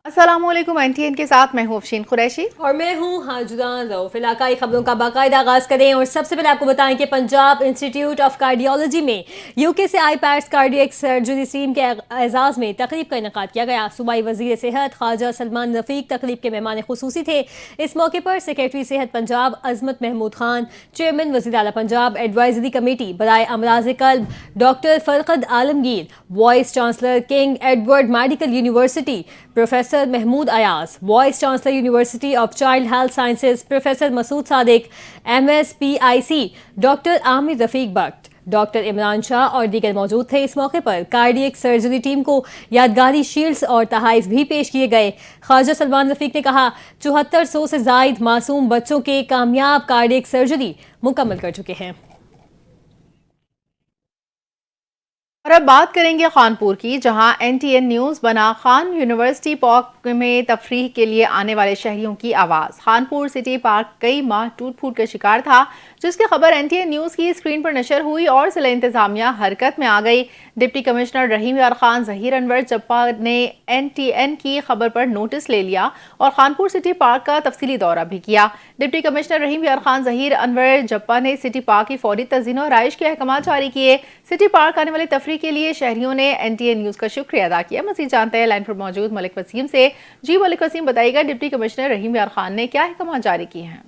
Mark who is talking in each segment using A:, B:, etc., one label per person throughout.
A: अस्सलाम वालेकुम। NTN के साथ मैं हूँ अफशीन कुरैशी
B: और मैं हूँ हाजुदान रऊफ। इलाकाई खबरों का बाकायदा आगाज करें और सबसे पहले आपको बताएं कि पंजाब इंस्टीट्यूट ऑफ कार्डियोलॉजी में यूके से आई पैट्स कार्डियक सर्जरी टीम के एजाज में तकरीब का इनेकाद किया गया। सूबाई वजीर सेहत ख्वाजा सलमान रफीक तकरीब के मेहमान खुसूसी थे। इस मौके पर सेक्रेटरी सेहत पंजाब अजमत महमूद खान, चेयरमैन वज़ीर आला पंजाब एडवाइजरी कमेटी बराए अमराज कल्ब doctor फरकद Alamgir, vice chancellor king Edward medical university professor Mahmood Ayaz, vice chancellor university of child health sciences professor Masood Sadiq, MSPIC doctor Aamir Rafiq Bakht, doctor Imran Shah और दीगर मौजूद थे। इस मौके पर कार्डियक सर्जरी टीम को यादगारी शील्ड्स और तहाइफ भी पेश किए गए। ख्वाजा सलमान रफीक ने कहा 7400 से जायद मासूम बच्चों के कामयाब कार्डियक सर्जरी मुकम्मल कर चुके हैं।
A: और अब बात करेंगे खानपुर की, जहां NTN न्यूज़ बना खान यूनिवर्सिटी पार्क में तफरीह के लिए आने वाले शहरियों की आवाज़। खानपुर सिटी पार्क कई माह टूट फूट का शिकार था, जिसकी खबर NTN न्यूज़ की स्क्रीन पर नशर हुई और जिला इंतजामिया हरकत में आ गई। डिप्टी कमिश्नर रहीम यार खान ज़हीर अनवर जप्पा ने NTN की खबर पर नोटिस ले लिया और खानपुर सिटी पार्क का तफसीली दौरा भी किया। डिप्टी कमिश्नर रहीम यार खान ज़हीर अनवर जप्पा ने सिटी पार्क की फौरी तज़ीन और राइश के अहकाम जारी किए। सिटी पार्क आने वाले तफरीह के लिए शहरियों ने NTN न्यूज़ का शुक्रिया अदा किया। मज़ीद जानते हैं लाइन पर मौजूद मलिक वसीम से। जी मलिक वसीम, बताइएगा डिप्टी कमिश्नर रहीम यार खान ने क्या अहकाम जारी किए हैं?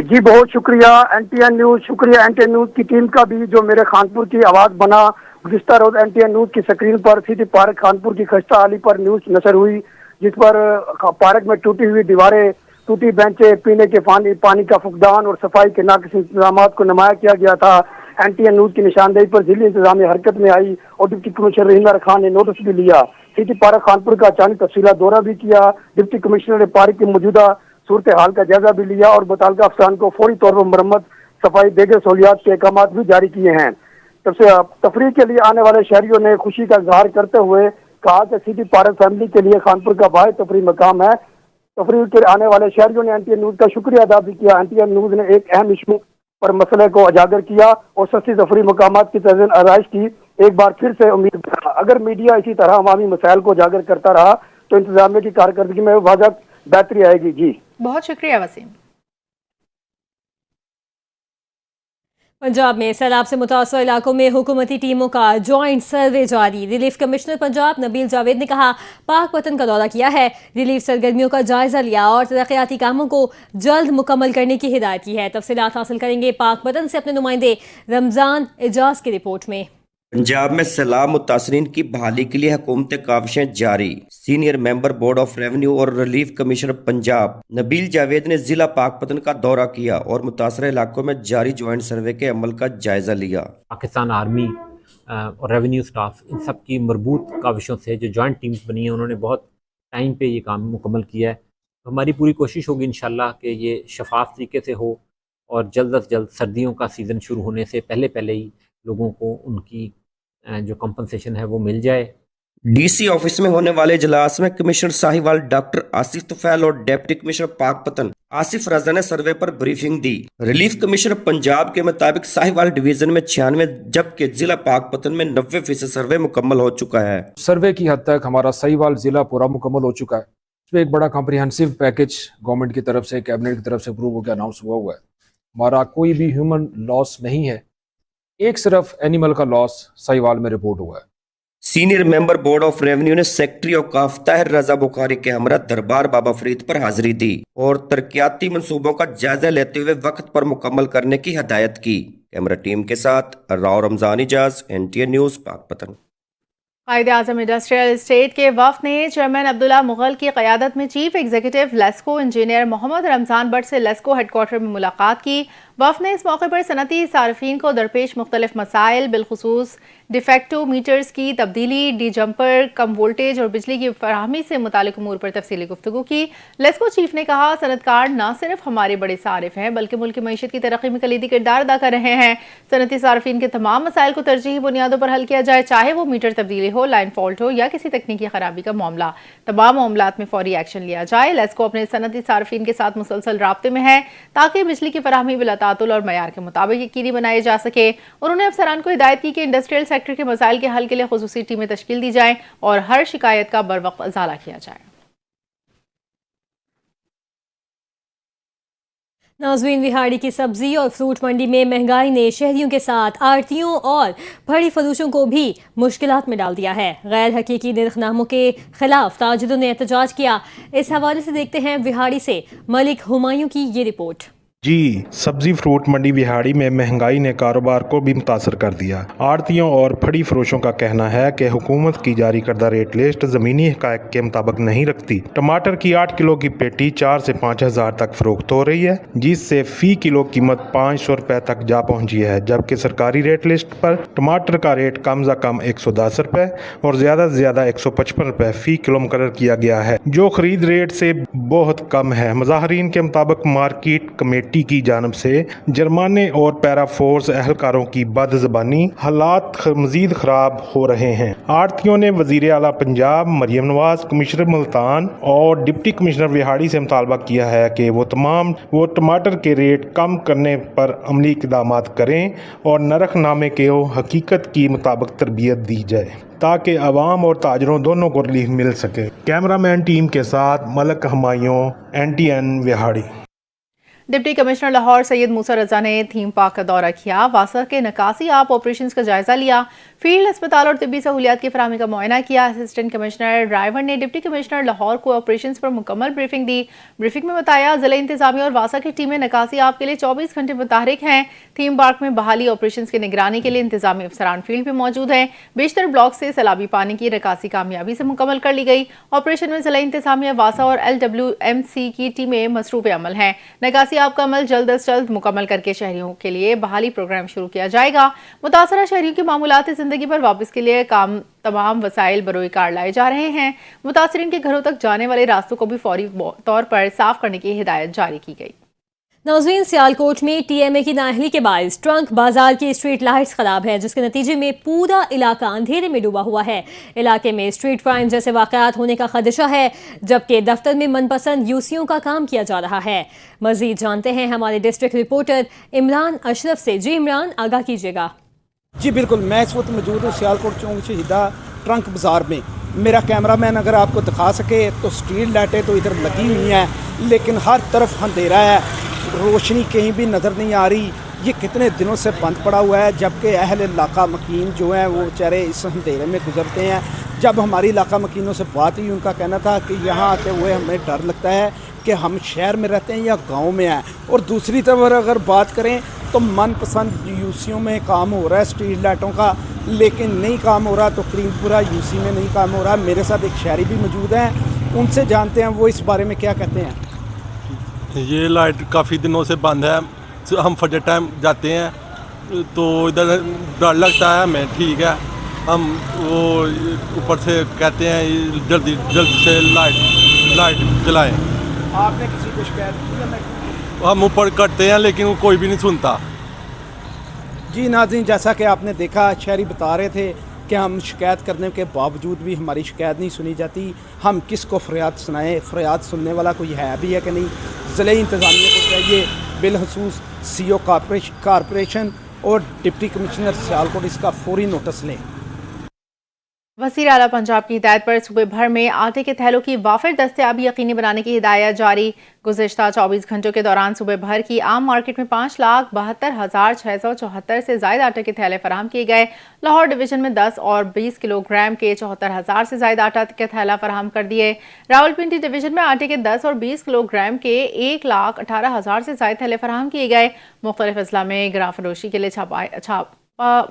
C: जी बहुत शुक्रिया NTN न्यूज़, शुक्रिया NTN न्यूज़ की टीम का भी जो मेरे खानपुर की आवाज़ बना। गुज़िश्ता रोज़ NTN न्यूज़ की स्क्रीन पर सिटी पार्क खानपुर की खस्ता हाली पर न्यूज़ नशर हुई, जिस पर पार्क में टूटी हुई दीवारें, टूटी बेंचें, पीने के पानी का फुकदान और सफाई के नाक़िस इंतजाम को नुमाया किया गया था। NTN न्यूज़ की निशानदेही पर जिले इंतजामिया हरकत में आई और डिप्टी कमिश्नर रहीम यार खान ने नोटिस भी लिया। सिटी पार्क खानपुर का अचानक तफसीला दौरा भी किया। डिप्टी कमिश्नर ने पार्क की मौजूदा सूरत हाल का जायजा भी लिया और मुताल्लिका अफसरान को फौरी तौर पर मरम्मत, सफाई, दीगर सहूलियात के अहकाम भी जारी किए हैं। तफरीह के लिए आने वाले शहरियों ने खुशी का इजहार करते हुए कहा कि सिटी पार्क फैमिली के लिए खानपुर का वाहिद तफरीह मकाम है। तफरीह के आने वाले शहरियों ने NTN न्यूज़ का शुक्रिया अदा भी किया। NTN न्यूज़ ने एक अहम इशू पर मसले को उजागर किया और सस्ती तफरीह मकामात की तज़ीन आराइश की। एक बार फिर से उम्मीद करा अगर मीडिया इसी तरह अवामी मसाइल को उजागर करता रहा तो इंतजामिया की कारकर्दगी में वाज़ह बेहतरी आएगी। जी
A: बहुत शुक्रिया वसीम।
B: पंजाब में सैलाब से मुतासर इलाकों में हुकूमती टीमों का जॉइंट सर्वे जारी। रिलीफ कमिश्नर पंजाब नबील जावेद ने कहा पाक वतन का दौरा किया है, रिलीफ सरगर्मियों का जायजा लिया और तरक्याती कामों को जल्द मुकम्मल करने की हिदायत की है। तफसीलात हासिल करेंगे पाक वतन से अपने नुमाइंदे रमजान एजाज की रिपोर्ट में।
D: पंजाब में सैलाब मुतासरीन की बहाली के लिए हुकूमती काविशें जारी। Senior member board of revenue और रिलीफ कमिश्नर पंजाब नबील जावेद ने जिला पाकपतन का दौरा किया और मुतासर इलाकों में जारी ज्वाइंट सर्वे के अमल का जायजा लिया।
E: पाकिस्तान आर्मी और रेवेन्यू स्टाफ इन सब की मरबूत काविशों से जो जॉइंट टीम्स बनी हैं उन्होंने बहुत टाइम पे ये काम मुकम्मल किया है। तो हमारी पूरी कोशिश होगी इंशाल्लाह कि ये शफाफ तरीके से हो और जल्द अज जल्द सर्दियों का सीज़न शुरू होने से पहले ही लोगों को उनकी जो कंपनसेशन है वो मिल जाए।
D: DC ऑफिस में होने वाले इजलास में कमिश्नर साहिवाल डॉक्टर आसिफ तुफैल और डिप्टी कमिश्नर पाकपतन आसिफ रजा ने सर्वे पर ब्रीफिंग दी। रिलीफ कमिश्नर पंजाब के मुताबिक साहिवाल डिवीजन में 96 जबकि जिला पाकपतन में 90% सर्वे मुकम्मल हो चुका है।
F: सर्वे की हद तक हमारा साहिवाल जिला पूरा मुकम्मल हो चुका है। इसमें एक बड़ा कॉम्प्रिहेंसिव पैकेज गवर्नमेंट की तरफ से, कैबिनेट की तरफ से अप्रूव होकर अनाउंस हुआ है। हमारा कोई भी ह्यूमन लॉस नहीं है, एक सिर्फ एनिमल का लॉस साहिवाल में रिपोर्ट हुआ है।
D: Senior member board of revenue ने सेक्रेटरी औकाफ ताहिर रजा बुखारी के हमरा दरबार बाबा फरीद पर हाजिरी दी और तरक्याती मंसूबों का जायजा लेते हुए वक्त पर मुकम्मल करने की हिदायत की। कैमरा टीम के साथ राव रमजान इजाज, NTN न्यूज़ पाकपतन।
A: कायदे आज़म इंडस्ट्रियल एस्टेट के वफ़द ने चेयरमैन अब्दुल्ला मुगल की क़यादत में chief executive LESCO engineer Mohammad Ramzan Bhatt से लेस्को हेडक्वार्टर में मुलाकात की। वफ़द ने इस मौके पर सनती सार्फिन को दरपेश मुख्तलिफ मसाइल बिलखुसूस डिफेक्टो मीटर्स की तब्दीली, डी जंपर, कम वोल्टेज और बिजली की फराहमी से मुतालिक उमूर पर तफसीली गुफ्तगू की। लेस्को चीफ ने कहा सनतकार न सिर्फ हमारे बड़े सारिफ हैं बल्कि मुल्क की मईशत की तरक्की में कलीदी किरदार अदा कर रहे हैं। सनती सार्फिन के तमाम मसाइल को तरजीही बुनियादों पर हल किया जाए, चाहे वो मीटर तब्दीली हो, लाइन फॉल्ट हो या किसी तकनीकी खराबी का मामला। तमाम मामलात में फौरी एक्शन लिया जाए। लेस्को अपने सनती सार्फिन के साथ मुसलसल राब्ते में है ताकि बिजली की फराहमी बिला तातुल और मयार के मुताबिक यकीनी बनाई जा सके। उन्होंने अफसरान को हिदायत की कि इंडस्ट्रियल سیکٹر کے مسائل کے حل کے لیے خصوصی ٹیمیں تشکیل دی جائیں اور ہر شکایت کا بروقت ازالہ کیا جائے۔
B: ناظرین، وہاڑی کی سبزی اور فروٹ منڈی میں مہنگائی نے شہریوں کے ساتھ آڑھتیوں اور پھڑی فروشوں کو بھی مشکلات میں ڈال دیا ہے۔ غیر حقیقی نرخناموں کے خلاف تاجروں نے احتجاج کیا۔ اس حوالے سے دیکھتے ہیں وہاڑی سے ملک ہمایوں کی یہ رپورٹ۔
G: جی، سبزی فروٹ منڈی وہاڑی میں مہنگائی نے کاروبار کو بھی متاثر کر دیا۔ آڑھتیوں اور پھڑی فروشوں کا کہنا ہے کہ حکومت کی جاری کردہ ریٹ لسٹ زمینی حقائق کے مطابق نہیں رکھتی۔ ٹماٹر کی 8 کلو کی پیٹی 4 سے 5 ہزار تک فروخت ہو رہی ہے، جس سے فی کلو قیمت 500 روپے تک جا پہنچی ہے، جبکہ سرکاری ریٹ لسٹ پر ٹماٹر کا ریٹ کم از کم 110 روپے اور زیادہ سے زیادہ 155 روپے فی کلو مقرر کیا گیا ہے، جو خرید ریٹ سے بہت کم ہے۔ مظاہرین کے مطابق مارکیٹ کمیٹی کی جانب سے جرمانے اور پیرا فورس اہلکاروں کی بد زبانی حالات مزید خراب ہو رہے ہیں۔ آڑھتیوں نے وزیر اعلیٰ پنجاب مریم نواز، کمشنر ملتان اور ڈپٹی کمشنر وہاڑی سے مطالبہ کیا ہے کہ وہ ٹماٹر کے ریٹ کم کرنے پر عملی اقدامات کریں اور نرخ نامے کے حقیقت کی مطابق تربیت دی جائے تاکہ عوام اور تاجروں دونوں کو ریلیف مل سکے۔ کیمرہ مین ٹیم کے ساتھ ملک Humayun, NTN Vehari.
A: Deputy commissioner Lahore سید موسیٰ رضا نے تھیم پارک کا دورہ کیا، واسا کے نکاسی آپ آپریشنز کا جائزہ لیا، فیلڈ اسپتال اور طبی سہولیات کی فراہمی کا معائنہ کیا۔ اسسٹنٹ کمشنر ڈرائیور نے ڈپٹی کمشنر لاہور کو آپریشنز پر مکمل بریفنگ دی۔ بریفنگ میں بتایا ضلع انتظامیہ اور واسا کی ٹیمیں نکاسی آپ کے لیے 24 گھنٹے متحرک ہیں۔ تھیم پارک میں بحالی آپریشنز کی نگرانی کے لیے انتظامی افسران فیلڈ پہ موجود ہیں۔ بیشتر بلاک سے سیلابی پانی کی نکاسی کامیابی سے مکمل کر لی گئی۔ آپریشن میں ضلع انتظامیہ واسا اور LWMC کی ٹیمیں مصروف عمل ہیں۔ نکاسی آپ کا عمل جلد از جلد مکمل کر کے شہریوں کے لیے بحالی پروگرام شروع کیا جائے گا۔ متاثرہ شہریوں کی معمولات زندگی پر واپس کے لیے تمام وسائل بروئے کار لائے جا رہے ہیں۔ متاثرین کے گھروں تک جانے والے راستوں کو بھی فوری طور پر صاف کرنے کی ہدایت جاری کی گئی۔
B: ناظرین، سیالکوٹ میں TMA کی نااہلی کے باعث ٹرنک بازار کی اسٹریٹ لائٹس خراب ہے، جس کے نتیجے میں پورا علاقہ اندھیرے میں ڈوبا ہوا ہے۔ علاقے میں اسٹریٹ کرائم جیسے واقعات ہونے کا خدشہ ہے، جبکہ دفتر میں من پسند UCO کا کام کیا جا رہا ہے۔ مزید جانتے ہیں ہمارے ڈسٹرکٹ رپورٹر عمران اشرف سے۔ جی عمران، آگاہ کیجیے گا۔
H: جی بالکل، میں اس وقت موجود ہوں سیالکوٹ چونک شہیدہ ٹرنک بازار میں۔ میرا کیمرہ مین اگر آپ کو دکھا سکے تو اسٹریٹ لائٹیں تو ادھر لگی ہوئی ہیں، لیکن ہر طرف اندھیرا ہے، روشنی کہیں بھی نظر نہیں آ رہی۔ یہ کتنے دنوں سے بند پڑا ہوا ہے، جبکہ اہل علاقہ مکین جو ہیں وہ بیچارے اس اندھیرے میں گزرتے ہیں۔ جب ہماری علاقہ مکینوں سے بات ہوئی، ان کا کہنا تھا کہ یہاں آتے ہوئے ہمیں ڈر لگتا ہے کہ ہم شہر میں رہتے ہیں یا گاؤں میں ہیں۔ اور دوسری طرف اگر بات کریں تو من پسند UCO میں کام ہو رہا ہے اسٹریٹ لائٹوں کا، لیکن نہیں کام ہو رہا تو کریم پورہ UC میں نہیں کام ہو رہا۔ میرے ساتھ ایک شہری بھی موجود ہیں، ان سے جانتے ہیں وہ اس بارے میں کیا کہتے ہیں۔
I: یہ لائٹ کافی دنوں سے بند ہے، ہم فجر ٹائم جاتے ہیں تو ادھر ڈر لگتا ہے ہمیں، ٹھیک ہے، ہم وہ اوپر سے کہتے ہیں جلدی سے لائٹ جلائیں۔
H: آپ نے کسی کو شکایت کی ہے؟
I: ہم اوپر کرتے ہیں لیکن کوئی بھی نہیں سنتا۔
H: جی ناظرین، جیسا کہ آپ نے دیکھا، شہری بتا رہے تھے کہ ہم شکایت کرنے کے باوجود بھی ہماری شکایت نہیں سنی جاتی، ہم کس کو فریاد سنائیں، فریاد سننے والا کوئی ہے بھی ہے کہ نہیں۔ ضلع انتظامیہ کو چاہیے بالخصوص CO کارپوریشن اور ڈپٹی کمشنر سیالکوٹ اس کا فوری نوٹس لیں۔
A: وزیر اعلیٰ پنجاب کی ہدایت پر صوبے بھر میں آٹے کے تھیلوں کی وافر دستیابی یقینی بنانے کی ہدایت جاری۔ گزشتہ 24 گھنٹوں کے دوران صوبے بھر کی عام مارکیٹ میں 5,72,674 سے زائد آٹے کے تھیلے فراہم کیے گئے۔ لاہور ڈویژن میں 10 اور 20 کلو گرام کے 74,000 سے زائد آٹا کے تھیلا فراہم کر دیے۔ راولپنڈی ڈویژن میں آٹے کے 10 اور 20 کلو گرام کے 1,18,000 سے زائد تھیلے فراہم کیے گئے۔ مختلف اضلاع میں گراں فروشی کے لیے چھاپا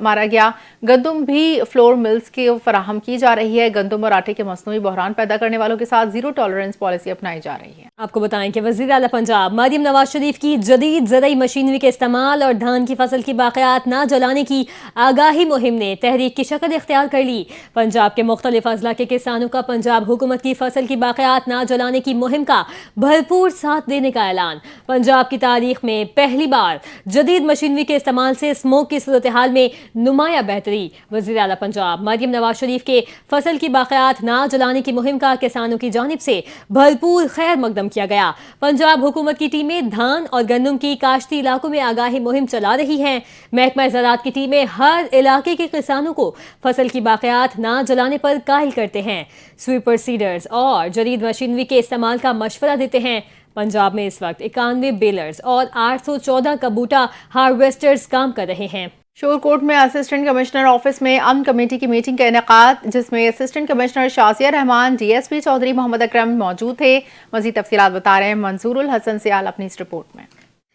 A: مارا گیا۔ گندم بھی فلور ملز کی فراہم کی جا رہی ہے۔ گندم اور آٹے کے مصنوعی بحران پیدا کرنے والوں کے ساتھ زیرو ٹالرنس پالیسی اپنائی جا رہی ہے۔
B: آپ کو بتائیں کہ وزیر اعلیٰ پنجاب مریم نواز شریف کی جدید زرعی مشینری کے استعمال اور دھان کی فصل کی باقیات نہ جلانے کی آگاہی مہم نے تحریک کی شکل اختیار کر لی۔ پنجاب کے مختلف اضلاع کے کسانوں کا پنجاب حکومت کی فصل کی باقیات نہ جلانے کی مہم کا بھرپور ساتھ دینے کا اعلان۔ پنجاب کی تاریخ میں پہلی بار جدید مشینری کے استعمال سے اسموک کی صورتحال में नुमाया बेहतरी। वज़ीर आला पंजाब मरियम नवाज शरीफ के फसल की बाक़ियात ना जलाने की मुहिम का किसानों की जानिब से भरपूर खैर मकदम किया गया। पंजाब हुकूमत की टीमें धान और गंदम की काश्ती इलाकों में आगाही मुहिम चला रही हैं। महकमा ज़राअत की टीमें हर इलाके के किसानों को फसल की बाक़ियात ना जलाने पर कायल करते हैं, स्वीपर सीडर्स और जदीद मशीनरी के इस्तेमाल का मशवरा देते हैं। पंजाब में इस वक्त 91 बेलर्स और 814 कबूटा हार्वेस्टर्स काम कर रहे हैं।
A: शोरकोट में असिस्टेंट कमिश्नर ऑफिस में अमन कमेटी की मीटिंग का इनेकाद, जिसमें assistant commissioner Shazia Rahman, DSP Chaudhary Mohammad Akram मौजूद थे। मजीद तफसीलात बता रहे हैं मंसूरुल हसन सियाल अपनी इस रिपोर्ट में।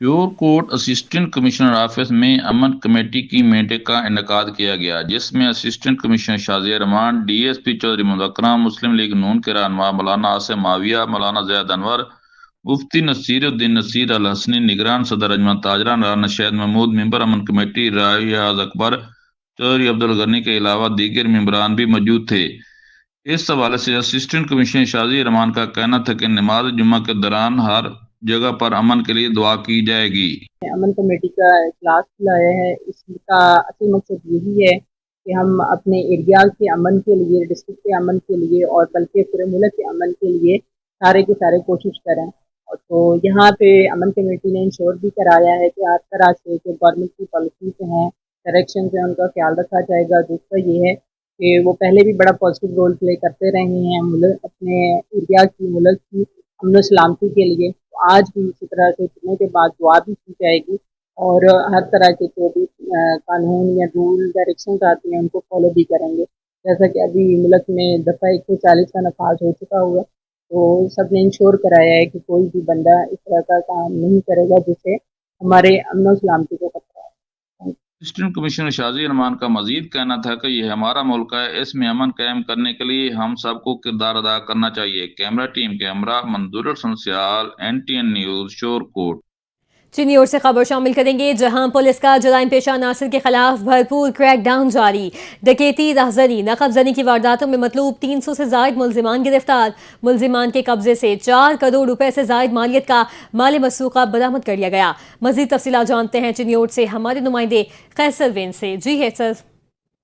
J: शोरकोट असिस्टेंट कमिश्नर ऑफिस में अमन कमेटी की मीटिंग का इनेकाद किया गया, जिसमें assistant commissioner Shazia Rahman, DSP Chaudhary Mohammad Akram, मुस्लिम लीग नून के रहनुमा मौलाना आसिम माविया, मौलाना जैद अनवर, मुफ्ती नसीरुद्दीन नसीर अल हसनी, निगरान सदर अजमान ताजरा राना शहद महमूद, मेंबर अमन कमेटी रायाज अकबर चौधरी अब्दुल गनी के अलावा दीगर मेंबरान भी मौजूद थे। इस हवाले से असिस्टेंट कमिश्नर शाजिया रहमान का कहना था कि नमाज जुम्मा के दौरान हर जगह पर अमन के लिए दुआ की जाएगी।
K: अमन कमेटी का इजलास बुलाया है, इसका असली मकसद यही है कि हम अपने एरिया के अमन के लिए, डिस्ट्रिक्ट के अमन के लिए और बल्कि पूरे मुल्क के अमन के लिए सारे के सारे कोशिश करें। और तो यहाँ पे अमन कमेटी ने इंश्योर भी कराया है कि हर तरह से जो गवर्नमेंट की पॉलिसीज हैं, करेक्शन है, उनका ख्याल रखा जाएगा। दूसरा ये है कि वो पहले भी बड़ा पॉजिटिव रोल प्ले करते रहे हैं अपने एरिया की, मुल्क की अमन सलामती के लिए। तो आज भी इसी तरह से चुनने के बाद दुआ भी की जाएगी और हर तरह के जो भी कानून या रूल डायरेक्शन आती हैं उनको फॉलो भी करेंगे। जैसा कि अभी मुल्क में दफ़ा 140 का नफाज हो चुका हुआ, तो सब ने इंश्योर कराया है कि कोई भी बंदा इस तरह का काम नहीं करेगा जिससे हमारे अमन सलामती को खतरा है।
J: असिस्टेंट कमिश्नर शाजिया रहमान का मजीद कहना था कि यह हमारा मुल्क है, इसमें अमन कायम करने के लिए हम सबको किरदार अदा करना चाहिए। कैमरा टीम के हमरा मंसूरुल हसन सियाल, NTN न्यूज़, शोरकोट।
B: चीनी ओर से खबर शामिल करेंगे, जहां पुलिस का जराइम पेशा अनासर के खिलाफ भरपूर क्रैकडाउन जारी। डकैती, राहजनी, नकबजनी की वारदातों में मतलूब 300 से जायद मुलजिमान गिरफ्तार। मुलजिमान के कब्जे से 4 करोड़ रुपए से जायद मालियत का माल मसरूका बरामद कर लिया गया। मजीद तफसीलात जानते हैं चीनी ओर से हमारे नुमाइंदे कैसर वेन से। जी है सर।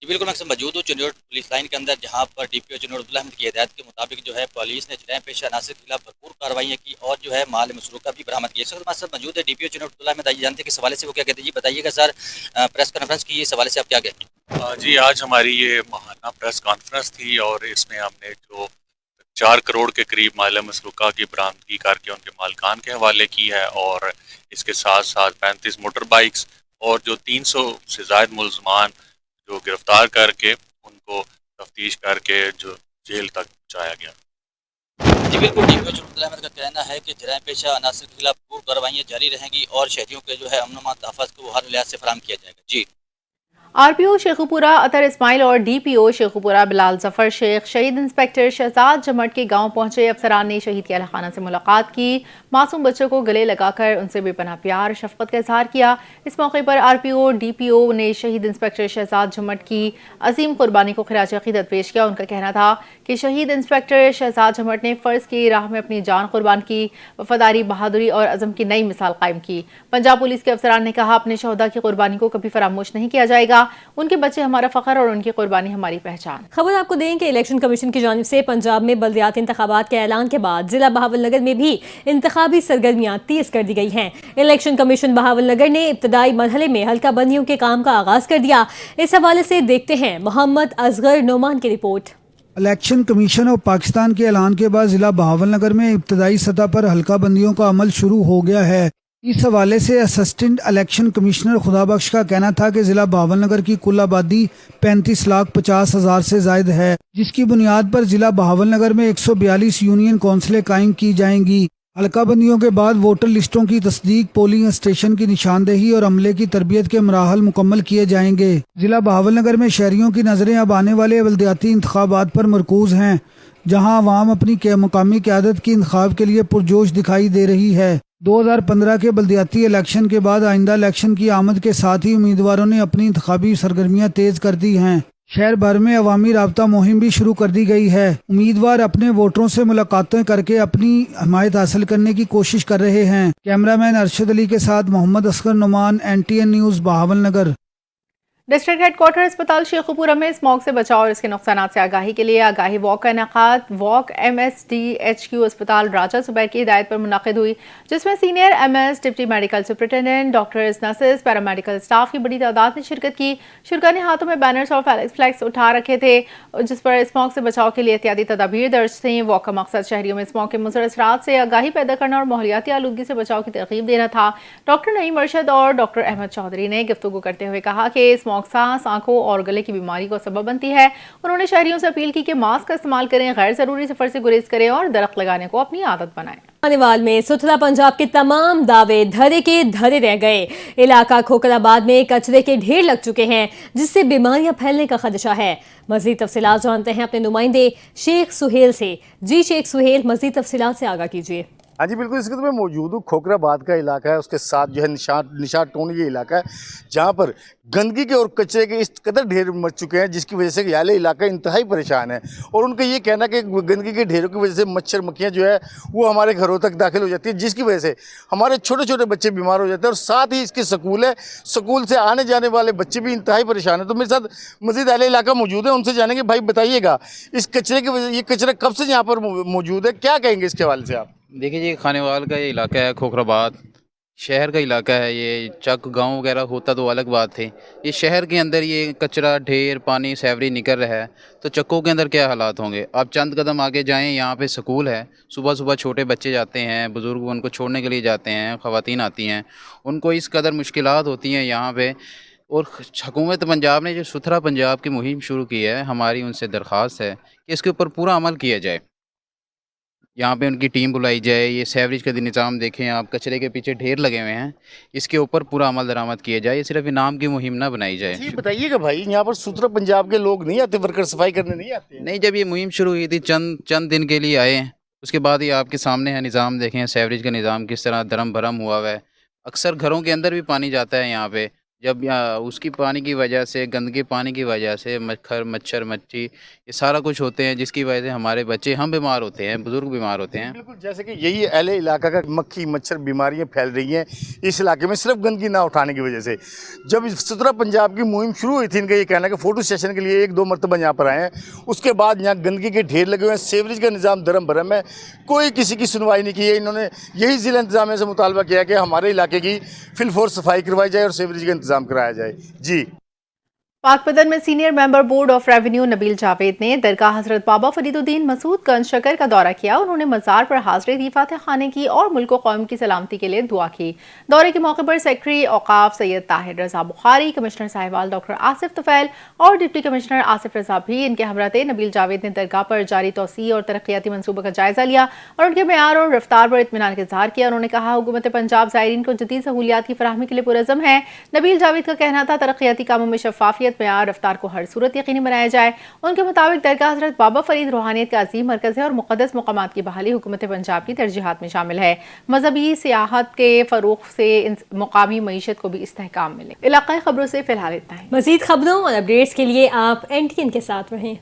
L: जी बिल्कुल, मैं मौजूद हूँ चिन्नौर पुलिस लाइन के अंदर, जहाँ पर DPO चिन्नौर अब्दुल अहमद की हिदायत के मुताबिक जो है पुलिस ने जराइम पेशा अनासर के खिलाफ भरपूर कार्रवाइयाँ की और जो है माल मसरूका भी बरामद किया। सर हमारे साथ मौजूद है DPO चिन्नौर अब्दुल अहमद। आइए जानते हैं किस हवाले से वो क्या कहते हैं। जी बताइएगा सर, प्रेस कॉन्फ्रेंस की इस हवाले से आप क्या कहते हैं।
M: जी आज हमारी ये माहाना प्रेस कॉन्फ्रेंस थी और इसमें हमने जो 4 करोड़ के करीब माल मसरूका की बरामदगी करके उनके मालकान के हवाले की है और इसके साथ साथ 35 मोटर बाइक्स और जो 300 से ज़ायद मुलजमान जो गिरफ्तार करके उनको तफ्तीश करके जो जेल तक पहुँचाया गया।
L: जी बिल्कुल, DPO चिन्नौर अब्दुल अहमद का कहना है कि जराइम पेशा अनासर के खिलाफ पूरी कार्रवाइयाँ जारी रहेंगी और शहरियों के जो है अमन तहफ़्फ़ुज़ को हर लिहाज से फराहम किया जाएगा। जी
A: RPO शेखुपुरा अतर इस्माइल और DPO शेखुपुरा बिलाल जफर शेख शहीद इंस्पेक्टर शहजाद जमट के गांव पहुंचे। अफसरान ने शहीद के अहलखाना से मुलाकात की, मासूम बच्चों को गले लगाकर उनसे बेपनाह प्यार शफकत का इजहार किया। इस मौके पर RPO DPO ने शहीद इंस्पेक्टर शहजाद जमट की अजीम कुर्बानी को खिराज अकीदत पेश किया। उनका कहना था कि शहीद इंस्पेक्टर शहजाद जमट ने फ़र्ज़ की राह में अपनी जान कुर्बान की, वफादारी, बहादुरी और अज़म की नई मिसाल कायम की। पंजाब पुलिस के अफसरान ने कहा, अपने शहदा की कुर्बानी को कभी फरामोश नहीं किया जाएगा। उनके बच्चे हमारा फख्र और उनकी कुर्बानी हमारी पहचान।
B: खबर आपको दें कि इलेक्शन कमीशन की जानिब से पंजाब में बल्दियाती इंतखाबात के ऐलान के बाद जिला बहावलनगर में भी इंतखाबी सरगर्मियां तेज कर दी गई हैं। इलेक्शन कमीशन बहावलनगर ने इब्तदाई मरहले में हल्का बंदियों के काम का आगाज कर दिया। इस हवाले से देखते हैं मोहम्मद असगर नोमान की report.
N: Election commission of Pakistan के ऐलान के बाद जिला बहावलनगर में इब्तदाई सतह पर हल्का बंदियों का अमल शुरू हो गया है। इस हवाले से असिस्टेंट इलेक्शन कमिश्नर खुदाबख्श का कहना था कि जिला बहावलनगर की कुल आबादी 35,50,000 से जायद है, जिसकी बुनियाद पर जिला बहावलनगर में 142 यूनियन काउंसिलें कायम की जाएंगी। हल्का बंदियों के बाद वोटर लिस्टों की तस्दीक, पोलिंग स्टेशन की निशानदेही और अमले की तरबियत के मराहल मुकम्मल किए जाएंगे। जिला बहावलनगर में शहरियों की नजरें अब आने वाले बल्दियाती इंतखाबात पर मरकूज हैं, जहां अवाम अपनी मकामी क़यादत की इंतखाब के लिए पुरजोश दिखाई दे रही है। 2015 के बल्दियाती इलेक्शन के बाद आइंदा इलेक्शन की आमद के साथ ही उम्मीदवारों ने अपनी इंतखाबी सरगर्मियां तेज कर दी हैं। शहर भर में अवामी राब्ता मुहिम भी शुरू कर दी गई है। उम्मीदवार अपने वोटरों से मुलाकातें करके अपनी हमायत हासिल करने की कोशिश कर रहे हैं। कैमरामैन अरशद अली के साथ Mohammad Asghar Numan, NTN news, Bahawalnagar.
A: District headquarter अस्पताल शेखुपुरा में स्मॉग से बचाव और इसके नुकसानात से आगाही के लिए आगाही वॉक का इनेकाद वॉक MSDHQ अस्पताल राजा जुबैर की हिदायत पर मुनक़िद हुई, जिसमें senior MS, deputy medical superintendent, doctors, nurses, paramedical staff की बड़ी तादाद ने शिरकत की। शुरका ने हाथों में बैनर्स और फ्लैग्स उठा रखे थे जिस पर स्मॉग से बचाव के लिए एहतियाती तदाबीर दर्ज थी। वॉक का मकसद शहरियों में स्मॉग के मुज़र असरात से आगाही पैदा करना और माहौलियाती आलूदगी से बचाव की तरगीब देना था। डॉक्टर नईम अरशद और डॉक्टर अहमद चौधरी ने गुफ्तगू करते हुए कहा कि स्मॉग सांस, आंखों और गले की बीमारी को सबब बनती है। उन्होंने शहरियों से अपील की कि मास्क का इस्तेमाल करें, गैर जरूरी सफर से गुरेज करें और दरख्त लगाने को अपनी आदत बनाएं।
B: खानेवाल में सुथरा पंजाब के तमाम दावे धरे के धरे रह गए। इलाका खोखराबाद में कचरे के ढेर लग चुके हैं जिससे बीमारियां फैलने का खदशा है। मजीद तफसीलात जानते हैं अपने नुमाइंदे शेख सुहेल से। जी शेख सुहेल, मजीद तफसीलात से आगाह कीजिए।
O: हाँ जी बिल्कुल, इसके तो मैं मौजूद हूँ। खोखराबाद का इलाका है, उसके साथ जो है निशार टोन ये इलाका है जहाँ पर गंदगी के और कचरे के इस कदर ढेर मच चुके हैं जिसकी वजह से याले इलाका इंतहाई परेशान है। और उनका ये कहना है कि गंदगी के ढेरों की वजह से मच्छर मक्खियाँ जो है वो हमारे घरों तक दाखिल हो जाती है, जिसकी वजह से हमारे छोटे छोटे बच्चे बीमार हो जाते हैं। और साथ ही इसके स्कूल है, स्कूल से आने जाने वाले बच्चे भी इंतहाई परेशान है। तो मेरे साथ मजीद अहले इलाका मौजूद है, उनसे जानेंगे। भाई बताइएगा, इस कचरे की वजह, ये कचरा कब से यहाँ पर मौजूद है, क्या कहेंगे इसके हवाले से आप?
P: देखिए जी, खानेवाल का ये इलाका है, खोखराबाद शहर का इलाका है। ये चक गांव वगैरह होता तो अलग बात थी। ये शहर के अंदर ये कचरा ढेर पानी सैवरी निकल रहा है तो चक्कों के अंदर क्या हालात होंगे। आप चंद कदम आगे जाएं, यहाँ पे स्कूल है, सुबह सुबह छोटे बच्चे जाते हैं, बुज़ुर्ग उनको छोड़ने के लिए जाते हैं, ख़वातीन आती हैं, उनको इस कदर मुश्किलात होती हैं यहाँ पे। और हुकूमत पंजाब ने जो सुथरा पंजाब की मुहिम शुरू की है, हमारी उनसे दरख्वास्त है कि इसके ऊपर पूरा अमल किया जाए। यहाँ पे उनकी टीम बुलाई जाए। ये सेवरेज का निज़ाम देखें आप, कचरे के पीछे ढेर लगे हुए हैं, इसके ऊपर पूरा अमल दरामद किया जाए। ये सिर्फ इनाम की मुहिम ना बनाई जाए।
O: जी बताइएगा भाई, यहाँ पर सुथरा पंजाब के लोग नहीं आते, वर्कर सफाई करने नहीं आते?
P: नहीं, जब ये मुहिम शुरू हुई थी चंद दिन के लिए आए हैं, उसके बाद ये आपके सामने है निज़ाम देखें, सेवरेज का निज़ाम किस तरह धर्म भरम हुआ हुआ है। अक्सर घरों के अंदर भी पानी जाता है यहाँ पे, जब उसकी पानी की वजह से, गंदगी पानी की वजह से मच्छर मच्छी ये सारा कुछ होते हैं, जिसकी वजह से हमारे बच्चे हम बीमार होते हैं, बुजुर्ग बीमार होते हैं।
O: बिल्कुल, जैसे कि यही अहले इलाका का मक्खी मच्छर बीमारियां फैल रही हैं इस इलाके में सिर्फ गंदगी ना उठाने की वजह से। जब सुथरा पंजाब की मुहिम शुरू हुई थी, इनका ये कहना है कि फ़ोटो सेशन के लिए 1-2 मरतबा यहाँ पर आए हैं, उसके बाद यहाँ गंदगी के ढेर लगे हुए हैं, सेवरेज का निज़ाम धर्म भरम है, कोई किसी की सुनवाई नहीं की है। इन्होंने यही ज़िला इंतज़ामिया से मुतालबा किया कि हमारे इलाके की फिलफोर सफाई करवाई जाए और सेवरेज का इंतज़ाम कराया जाए। जी।
A: पाकपतन में senior member board of revenue Nabeel Javed ने दरगाह हजरत बाबा फरीदुद्दीन मसूद गंज शकर का दौरा किया। उन्होंने मज़ार पर हाज़िरी दी, फातिहा खाने की और मुल्क व कौम की सलामती के लिए दुआ की। दौरे के मौके पर सेक्रेटरी औकाफ सैयद ताहिर रजा बुखारी, कमिश्नर साहिवाल डॉक्टर आसिफ तुफैल और डिप्टी कमिश्नर आसिफ रजा भी इनके हमरा थे। नबील जावेद ने दरगाह पर जारी तोसी और तरक्याती मनसूबों का जायजा लिया और उनके मेयार और रफ्तार पर इत्मीनान का इज़हार किया। उन्होंने कहा हुकूमत पंजाब ज़ायरीन को जदीद सहूलियात की फराहमी के लिए पुरज़म है। नबील जावेद का कहना था तरक्याती कामों में शफाफियत, मेयार, रफ्तार को हर सूरत यकीनी बनाया जाए। उनके मुताबिक दरगाह हजरत बाबा फरीद रूहानियत का अजीम मरकज है और मुक़द्दस मकामात की बहाली हुकूमत पंजाब की तरजीहात में शामिल है। मजहबी सियाहत के फरोग से मुकामी मईशत को भी इस्तेहकाम मिले। इलाकाई खबरों से फिलहाल इतना ही।
B: मज़ीद खबरों और अपडेट्स के लिए आप NTN के साथ रहें।